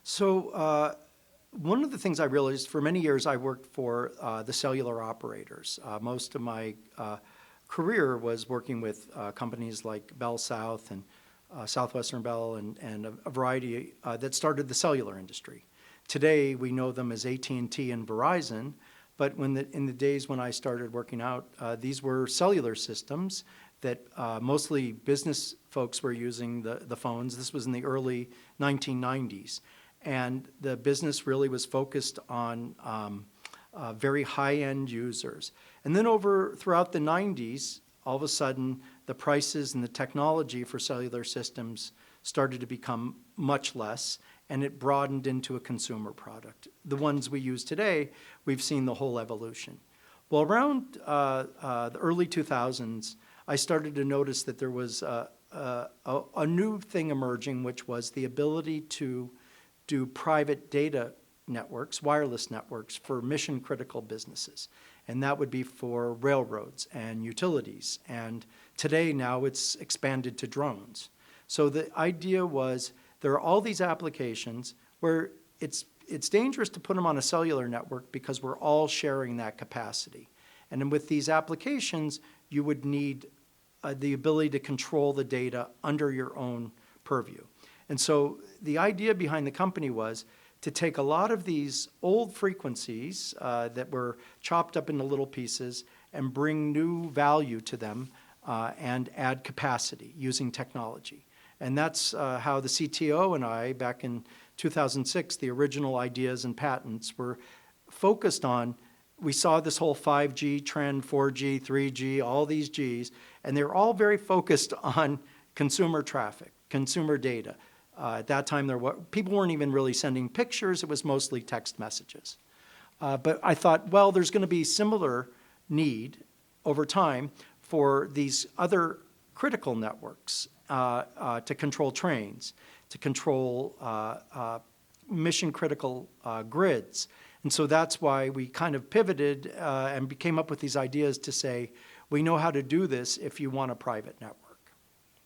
So one of the things I realized, for many years I worked for the cellular operators. Most of my career was working with companies like Bell South and Southwestern Bell and a variety that started the cellular industry. Today we know them as AT&T and Verizon, but in the days when I started working out, these were cellular systems that mostly business folks were using the phones. This was in the early 1990s. And the business really was focused on very high-end users. And then throughout the 90s, all of a sudden, the prices and the technology for cellular systems started to become much less, and it broadened into a consumer product. The ones we use today, we've seen the whole evolution. Well, around the early 2000s, I started to notice that there was a new thing emerging, which was the ability to do private data networks, wireless networks, for mission-critical businesses. And that would be for railroads and utilities. And today, now, it's expanded to drones. So the idea was there are all these applications where it's dangerous to put them on a cellular network because we're all sharing that capacity. And then with these applications, you would need the ability to control the data under your own purview. And so the idea behind the company was to take a lot of these old frequencies that were chopped up into little pieces and bring new value to them and add capacity using technology. And that's how the CTO and I, back in 2006, the original ideas and patents were focused on. We saw this whole 5G trend, 4G, 3G, all these Gs, and they were all very focused on consumer traffic, consumer data. At that time, people weren't even really sending pictures. It was mostly text messages. But I thought, well, there's going to be similar need over time for these other critical networks to control trains, to control mission-critical grids. And so that's why we kind of pivoted and came up with these ideas to say, we know how to do this if you want a private network.